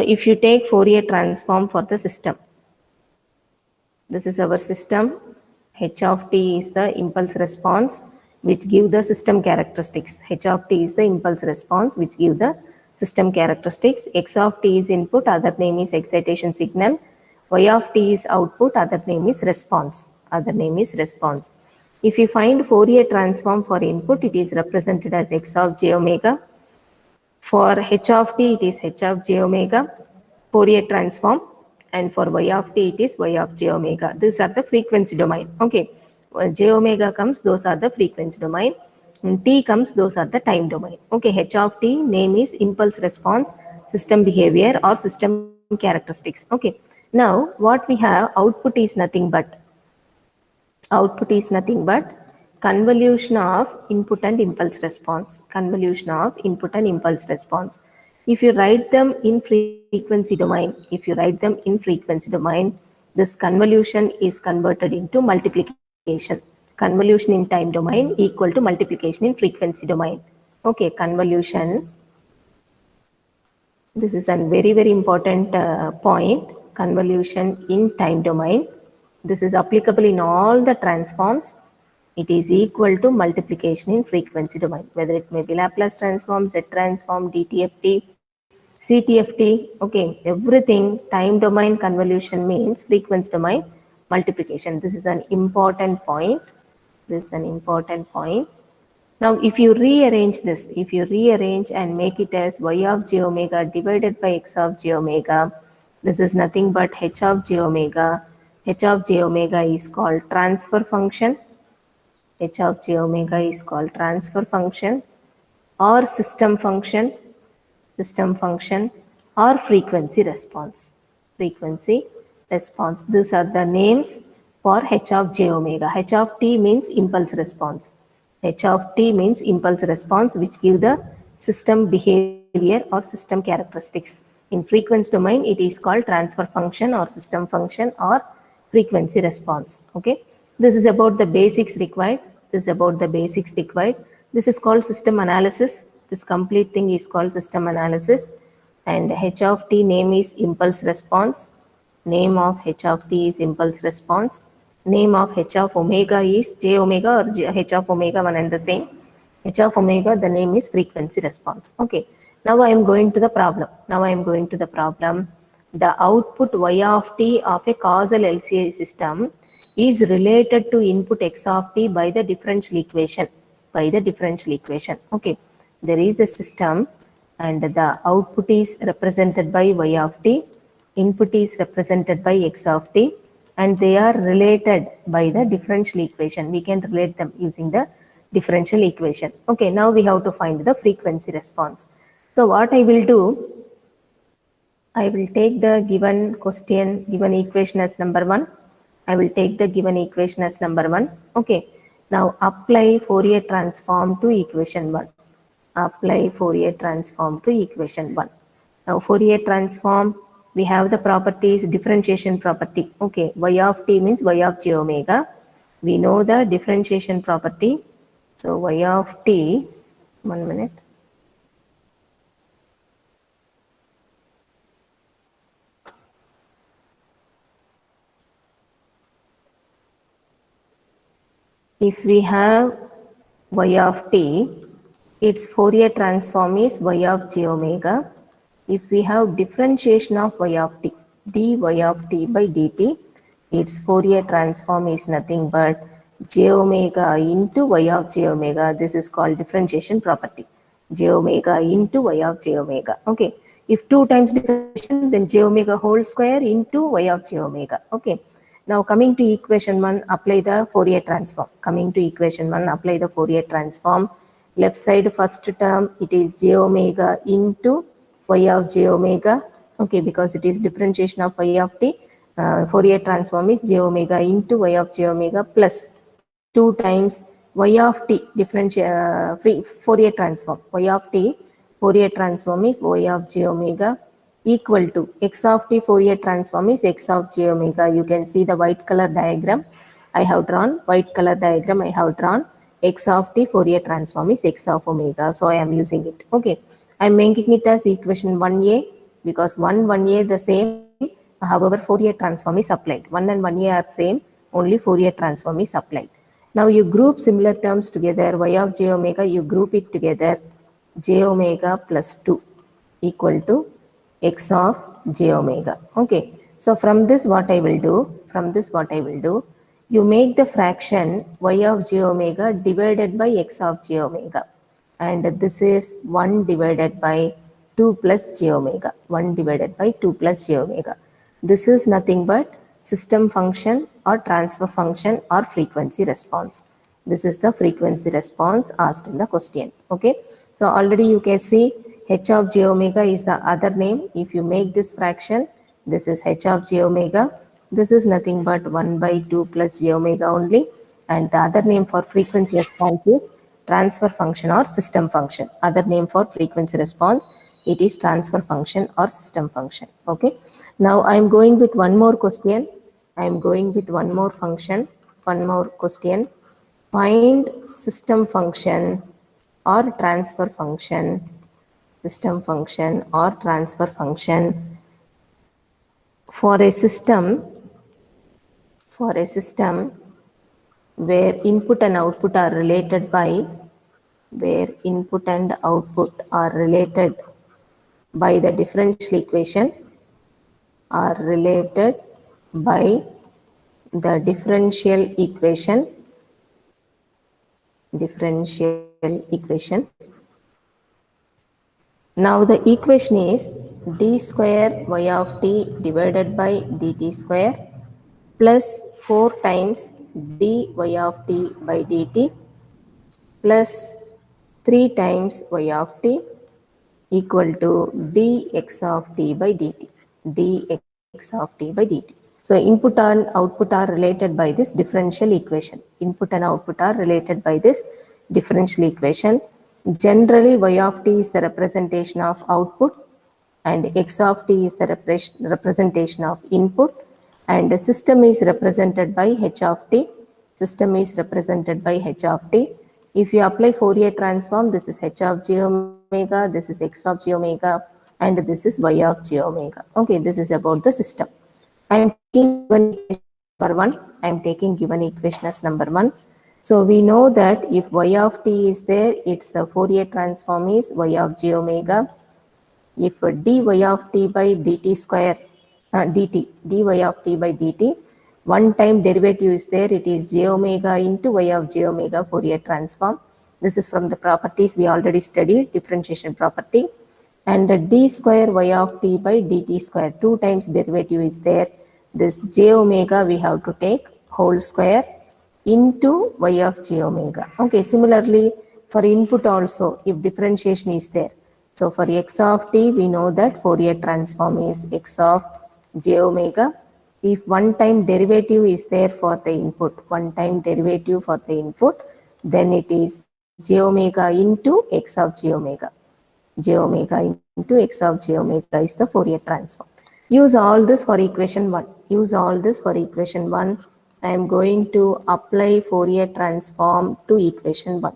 if you take Fourier transform for the system, this is our system. H of t is the impulse response which give the system characteristics. H of t is the impulse response which give the system characteristics. X of t is input, other name is excitation signal. Y of t is output, other name is response. Other name is response. If you find Fourier transform for input, it is represented as x of j omega. For h of t, it is h of j omega, Fourier transform, and for y of t, it is y of j omega. These are the frequency domain. Okay, when j omega comes, those are the frequency domain. When t comes, those are the time domain. Okay, h of t name is impulse response, system behavior, or system characteristics. Okay, now what we have, output is nothing but convolution of input and impulse response. Convolution of input and impulse response. If you write them in frequency domain, this convolution is converted into multiplication. Convolution in time domain equal to multiplication in frequency domain. Okay, convolution. This is a very, very important point. Convolution in time domain. This is applicable in all the transforms. It is equal to multiplication in frequency domain, whether it may be Laplace transform, Z transform, DTFT, CTFT, okay, everything. Time domain convolution means frequency domain multiplication. This is an important point. Now, if you rearrange this, and make it as y of j omega divided by x of j omega, this is nothing but h of j omega. H of j omega is called transfer function. H of j omega is called transfer function or system function, or frequency response. These are the names for h of j omega. H of t means impulse response. H of t means impulse response which give the system behavior or system characteristics. In frequency domain, it is called transfer function or system function or frequency response. Okay, this is about the basics required. This is called system analysis. This complete thing is called system analysis. And h of t name is impulse response. Name of h of t is impulse response. Name of h of omega is j omega or h of omega, one and the same. H of omega, the name is frequency response. Okay, now I am going to the problem. The output y of t of a causal LCI system is related to input x of t by the differential equation. Okay, there is a system and the output is represented by y of t, input is represented by x of t, and they are related by the differential equation. We can relate them using the differential equation. Okay, now we have to find the frequency response. So what I will do, I will take the given equation as number 1. Okay, now apply Fourier transform to equation 1. Now Fourier transform, we have the properties, differentiation property. Okay, y of t means y of j omega. We know the differentiation property. So y of t, 1 minute. If we have y of t, its Fourier transform is y of j omega. If we have differentiation of y of t, dy of t by dt, its Fourier transform is nothing but j omega into y of j omega. This is called differentiation property. J omega into y of j omega. Okay, if 2 times differentiation, then j omega whole square into y of j omega. Okay, now coming to equation 1, apply the Fourier transform. Left side first term, it is j omega into y of j omega. Okay, because it is differentiation of y of t. Fourier transform is j omega into y of j omega plus 2 times y of t Fourier transform. Fourier transform is y of j omega equal to x of t Fourier transform is x of j omega. You can see the white color diagram I have drawn. X of t Fourier transform is x of omega. So I am using it. Okay, I am making it as equation 1a. because 1, 1a the same, however Fourier transform is applied. 1 and 1a are same, only Fourier transform is applied. Now you group similar terms together, y of j omega, you group it together, j omega plus 2 equal to x of j omega. Okay, so from this what I will do, you make the fraction y of j omega divided by x of j omega, and this is 1 divided by 2 plus j omega, 1 divided by 2 plus j omega. This is nothing but system function or transfer function or frequency response. This is the frequency response asked in the question. Okay, so already you can see h of j omega is the other name. If you make this fraction, this is h of j omega. This is nothing but 1 by 2 plus j omega only, and the other name for frequency response is transfer function or system function. Other name for frequency response, it is transfer function or system function. Okay, now I am going with one more question. I am going with one more function, one more question. Find system function or transfer function, system function or transfer function for a system where input and output are related by the differential equation, are related by the differential equation. Now the equation is d square y of t divided by dt square plus 4 times dy of t by dt plus 3 times y of t equal to dx of t by dt. So input and output are related by this differential equation. Generally, y of t is the representation of output and x of t is the representation of input, and the system is represented by h of t. If you apply Fourier transform, this is h of j omega, this is x of j omega, and this is y of j omega. Okay, this is about the system. I am taking given equation as number 1. So we know that if y of t is there, its Fourier transform is y of j omega. If dy of t by dt square, dy of t by dt, one time derivative is there, it is j omega into y of j omega Fourier transform. This is from the properties we already studied, differentiation property. And d square y of t by dt square, 2 times derivative is there. This j omega we have to take whole square into y of j omega. Okay, similarly for input also, if differentiation is there. So for x of t, we know that Fourier transform is x of j omega. If one time derivative is there for the input, then it is j omega into x of j omega. J omega into x of j omega is the Fourier transform. Use all this for equation 1. I am going to apply Fourier transform to equation 1.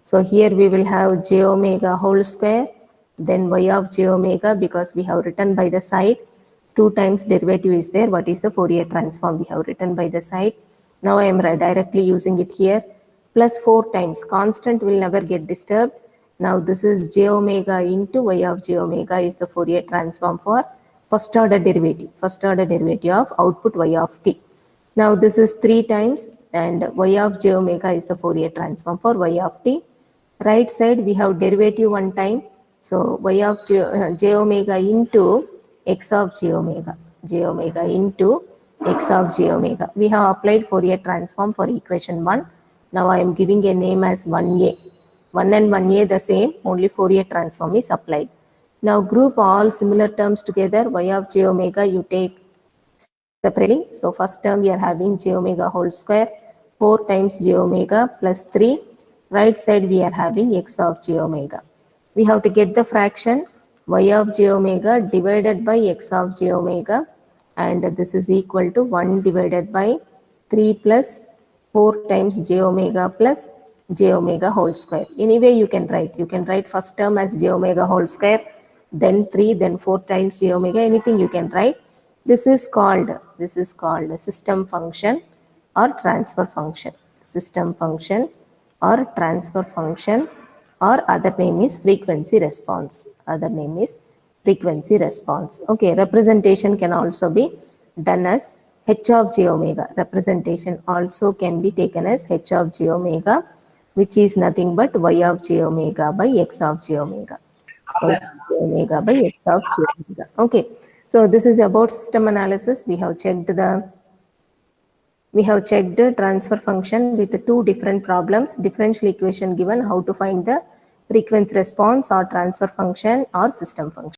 So here we will have j omega whole square, then y of j omega, because we have written by the side. 2 times derivative is there. What is the Fourier transform? We have written by the side. Now I am directly using it here. Plus 4 times. Constant will never get disturbed. Now this is j omega into y of j omega is the Fourier transform for first order derivative of output y of t. Now this is 3 times, and y of j omega is the Fourier transform for y of t. Right side we have derivative one time. So y of j omega into x of j omega. Into x of j omega. We have applied Fourier transform for equation 1. Now I am giving a name as 1a. 1 and 1a the same, only Fourier transform is applied. Now group all similar terms together. Y of j omega you take separately. So first term we are having j omega whole square, 4 times j omega plus 3. Right side we are having x of j omega. We have to get the fraction y of j omega divided by x of j omega, and this is equal to 1 divided by 3 plus 4 times j omega plus j omega whole square. Anyway, you can write. You can write first term as j omega whole square, then 3, then 4 times j omega, anything you can write. This is called a system function or transfer function. System function or transfer function, or other name is frequency response. Other name is frequency response. Okay, representation can also be done as h of j omega. Representation also can be taken as h of j omega, which is nothing but y of j omega by x of j omega. Y of j omega by x of j omega. Okay, so this is about system analysis. We have checked the transfer function with two different problems, differential equation given, how to find the frequency response or transfer function or system function.